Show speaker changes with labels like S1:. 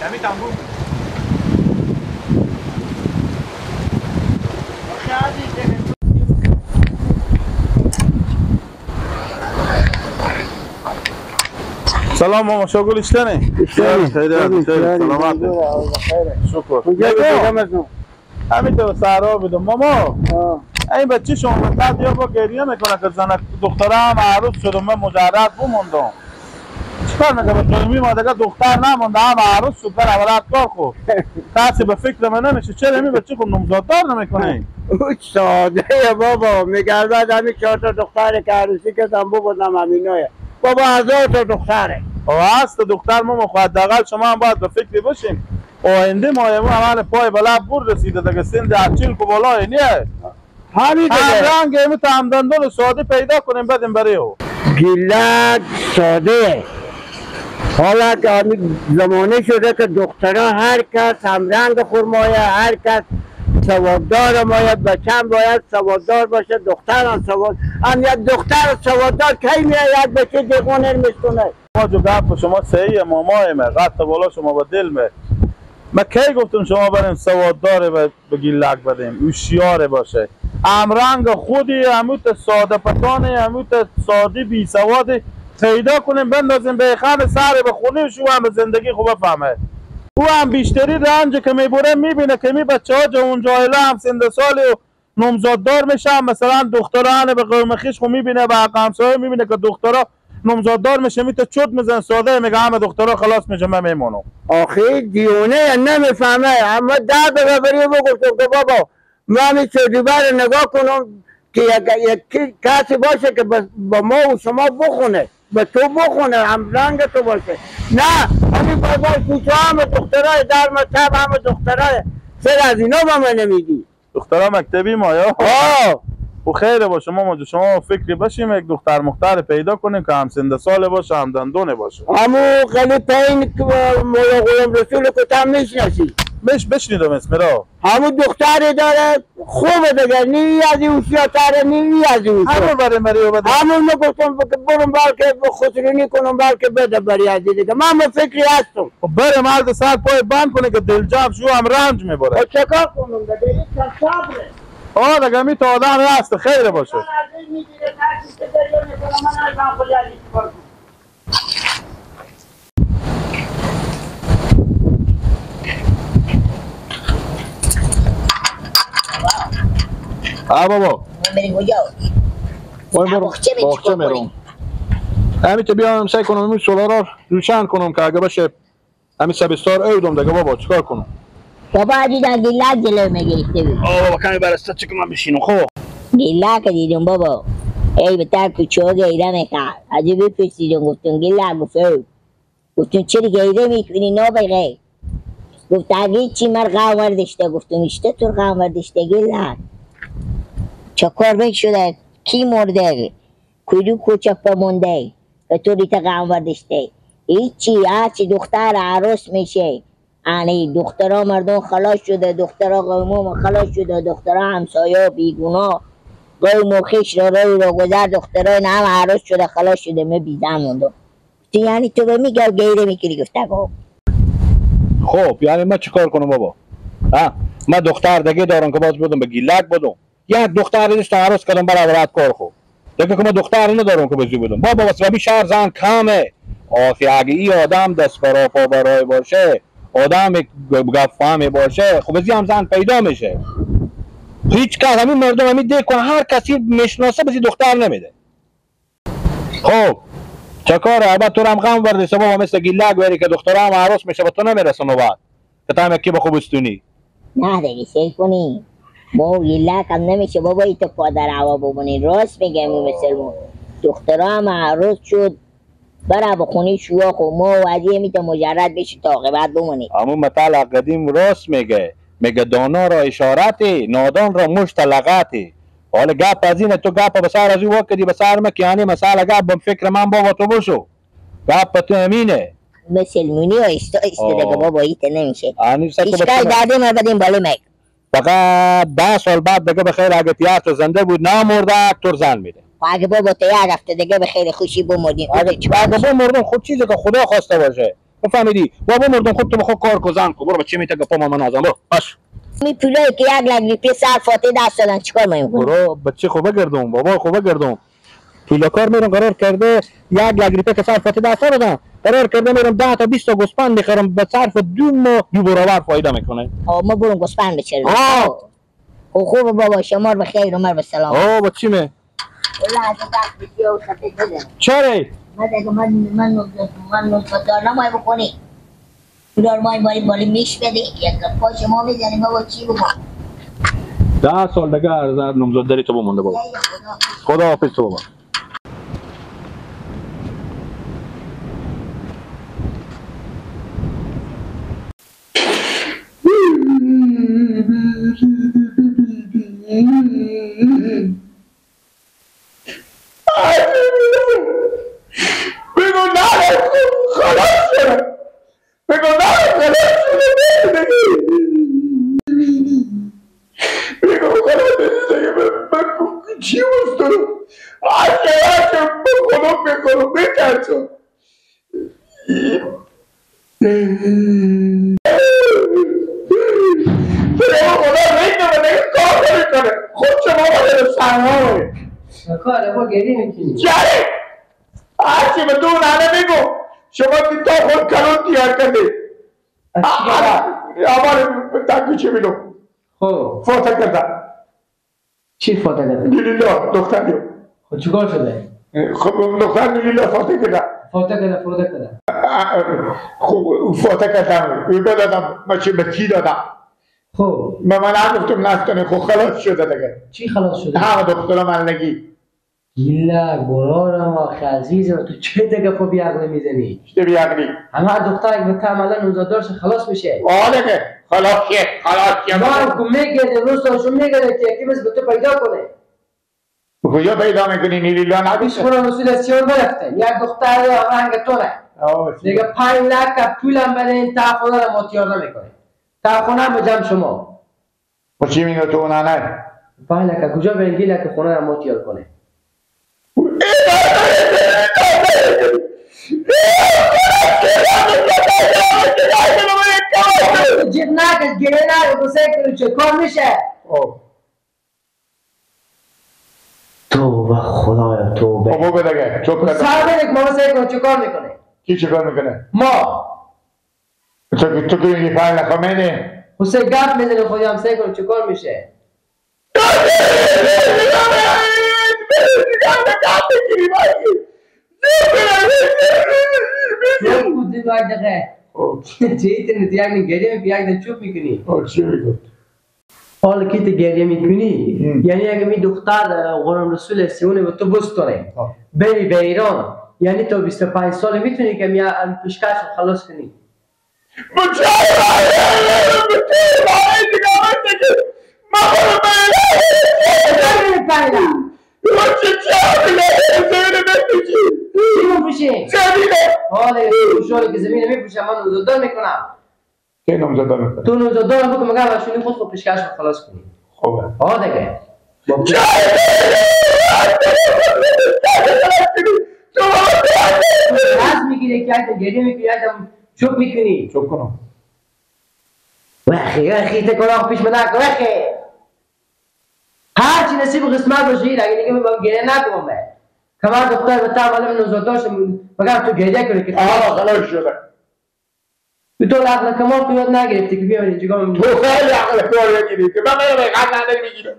S1: کمی تنبور
S2: سلام ماما شغل اشتنه خیلی سلامت شکر همین تو سهرا بدم ماما این بچه شما مثلا یا با گریه میکنه که زنک دختره هم عروس شد و من مجرد بموندم چیکار میکنه بخیمی ما دیگه دختر نمونده هم عروس شد بر اولاد کار خود کسی به فکر من نمیشه چرا همین بچه خود نمزاددار نمیکنه
S3: او ساده بابا میگه بعد همین 4 تا دختر که عروسی کردم بودم همینایه بابا 1000 تا دختره
S2: هست دختر ماما خود حداقل شما هم باید به فکری باشین آینده مایمون عمل پای بلا بور رسیده دیگه سند اچیل کو بالای نیه
S3: همین دیگه
S2: رنگ همین همدندون ساده پیدا کنیم بدیم برای او
S3: گیلک ساده حالا که همین زمانه شده که دخترها هر کس همرنگ خورمایه هر کس سواددار باید بچم باید سواددار باشه دختر هم سواد هم یک دختر سواددار کی میاید بچه دیگونه میستونه
S2: ما جو گپ شما صحیحه مامایمه قد بالا شما با دل می من کی گفتم شما بریم سواددار به گیلک بدیم هوشیار باشه همرنگ خودی هموت ساده پتانه هموت ساده بی سواد پیدا کنیم بندازیم به خان سر به خونه شو هم به زندگی خوب فهمه او هم بیشتری رنج که میبره میبینه که می بچه ها جوان جاهله هم سند سال و نمزاددار میشن مثلا دختران به قوم خویش خو میبینه و همسایه میبینه که دخترها نمزاددار میشه میته چوت میزن ساده میگه همه دخترها خلاص میشه من میمونم
S3: آخه دیونه نمیفهمه اما در بری بگفتم که بابا من این چودیبر نگاه کنم که یک کسی باشه که با ما و شما بخونه به تو بخونه هم رنگ تو باشه نه همین بازار کوچه همه دخترهای در مطب همه دخترهای سر از اینا با من نمیدی
S2: دخترها مکتبی ما یا و خیره باشه ماما شما فکری باشیم یک دختر مختار پیدا کنیم که هم سند ساله باشه هم دندونه باشه
S3: همو خیلی پایین مولا قلم رسول کتم میشناسی
S2: بشنیدم اسم را
S3: همو دختری داره خوبه دیگه نی از این اوشیاتره نی از این
S2: همون بریم بری و بده
S3: همون نگفتم برم بلکه خسرونی کنم بلکه بده بری از دیگه من به فکری هستم
S2: بره مرد سر پای بند کنه که دلجاب شو هم رنج میبره
S3: چکار کنم دیگه صبره
S2: دیگه همی تا آدم هست خیره باشه بابا
S4: بریم کجا؟
S2: باخچه میرم همین که بیام سعی کنم این سولارا روشن کنم که اگه باشه همین سبستار اودم دیگه بابا چیکار کنم
S4: بابا دیدم گیلک جلو میگرفته بود
S2: بابا کمی برسته چی کنم بشینم خب
S4: گیلک دیدم بابا ای بتر کوچه گیره میکرد عجیبی پرسیدم گفتم گیلک گفتم چرا گیره میکنی نابغه گفت اگه چی مرغا وردشته گفتم اشته تو رقا وردشته گیلک چه کار شده کی مرده کدو کوچه پمونده که تو ریت غم وردشته هیچی هرچی دختر عروس میشه یعنی دخترها مردم خلاص شده دخترها قوم خلاص شده دخترها همسایه بیگونا قوم و خیش رو گذر دخترها هم عروس شده خلاص شده من بیزن موندم یعنی تو به میگه گیره میکنی گفته
S2: خب یعنی من چیکار کنم بابا من دختر دیگه دارم که باز بدم به گیلک بدم یک دختر داشت عروس کردم برادرت کار خو دیگه که من دختر ندارم که بزو بدم بابا واسه بی شهر زن کمه آخه اگه این آدم دست برا پا برای باشه آدم گفاهمی باشه خب بزی هم زن پیدا میشه هیچ کس همین مردم همین دیگه کن هر کسی میشناسه بزی دختر نمیده خب چکاره البته تو هم غم وردی بابا مثل گیلک بری که دختر هم عروس میشه با تو نمیرسه نوبت که تا هم یکی به خوب استونی
S4: نه دیگه سیر کنی با گیلک هم نمیشه بابا ای تو پادر هوا ببونی راست میگم مثل ما دخترها هم عروس شد برا بخونی شواخ و ما و عدیه میتو مجرد بشی تا عاقبت بمونی
S2: همون مثل قدیم راست میگه دانا را اشارتی نادان را مشت لغتی حالا گپ از اینه تو گپ بسر از او وقتی بسر مکیانی مسئله گپ به فکر من بابا تو بشو گپ تو امینه
S4: مسلمونی و دیگه بابا ایت نمیشه ایشکای داده ما بدیم بالا مگ
S2: فقط 10 سال بعد دیگه بخیر اگه پیار تو زنده بود نمرده اکتر زن میده
S4: اگه بابا تو یک هفته دیگه به خیر خوشی بمردین
S2: اگه بمردم خود چیزی که خدا خواسته باشه فهمیدی؟ بابا مردم خود تو بخوا کار کو زن کو برو بچه میته گپا ما نازم برو باش
S4: می پولایی که یک لک لیپی صرفاتی دست دادن چیکار ما میکنیم؟
S2: برو بچه خوبه گردم بابا خوبه گردم پولکار میرم قرار کرده یک لک لیپی که صرفاتی دست دادن قرار کرده میرم 10 تا 20 تا گوسفند میخرم به صرف 2 ماه دو برابر فایده میکنه
S4: ما برون گوسفند بچریم خوبه بابا شما به خیر عمر به سلام
S2: بچه می
S4: والله از دست بسیار خفه شدم
S2: چرا؟
S4: من نطفه نمایی بکنی دار مای بالی میش بده یک پاش ما میزنیم بابا چی بکن
S2: 10 سال دیگه ارزاد نمزاد داری تو بمونده بابا خدا حافظ تو بابا
S3: بگو نه خلاص شده بگو نه خلاص شده بگو خلاص شده من چی مسترم آشه بخونم بترسم فرما خدا نیده و دیگه کار نمیکنه خود شما باید سرمایه
S1: کار با گری میکنی
S3: جاره هرچی به تو نانه بگو شما تا خود کلون تیار کرده آمار تنگی چی میدو
S1: خب
S3: فوتا کرده
S1: چی فوتا کرده؟
S3: نیلیلا دختر دیو
S1: خب چیکار شده؟
S3: خب دختر نیلیلا فوتا کرده
S1: فوتا کرده
S3: خب فوتا کردم ایگه دادم مچه به کی دادم
S1: خب
S3: من نگفتم نستانه خب خلاص شده دیگه
S1: چی خلاص شده؟
S3: همه دختر من نگی
S1: گیلا برارم آخه عزیزم تو چه دیگه پا بیعقلی میزنی؟
S3: چه بیعقلی؟
S1: همه دختر اگه به تعملا نوزادارش خلاص میشه
S3: آره که خلاص که
S1: ما هم که میگرده روز تاشون میگرده که یکی مثل به تو پیدا کنه
S3: کجا پیدا میکنی نیلیلا
S1: پیش
S3: نبیشه؟
S1: خونه رسول سیون برفتن یک دختر آهنگ تونه دیگه 5 لک پولم بده این تاخونه رو ماتیار نمیکنه تاخونه هم بجم شما
S3: و چی میگه تو اونه نه؟
S1: 5 لک کجا برنگی لک خونه رو ماتیار کنه جیب نکش گره نره بسه کنی چه کار میشه توبه خدایا توبه
S3: بابا بدگه چوب کرده
S1: سر بدک ما بسه کنی چه کار میکنه
S3: کی چه کار میکنه؟
S1: ما
S3: تو که میگی 5 لک میده؟
S1: بسه گپ میزنی خودی هم سه کنی چه کار میشه چوب کودی باید دقیقه چه ایتنه یک گریه می یک دن چوب میکنی
S3: چی میگه؟
S1: حالا که تو گریه میکنی یعنی اگه می دختر غلام رسول سیونه به تو بستانه بری به ایران یعنی تو 25 سال میتونی که می پیشکش رو خلاص کنی که زمین میپوشم من نوزادار میکنم
S3: که نوزادار میکنه؟
S1: تو نوزادار بکن مگر وشونی خود پیشکش رو خلاص کنی
S3: خوبه
S1: دیگه راست میگیری که ایتا گریه میکنی ایتا چوب میکنی
S3: چوب کنم
S1: وخی تکناخ پیش من نکن وخی هرچی نصیب قسمت باشید اگه دیگه من گریه نکنم کمر دختر به تعمال نوزادار شم مگر تو گریه کنی که
S3: خلاص شده
S1: تو عقل کمال تو یاد نگرفتی که بیامد اینجا گام
S3: تو خیلی عقل کار میگیری که من میرم قد نداری میگیرم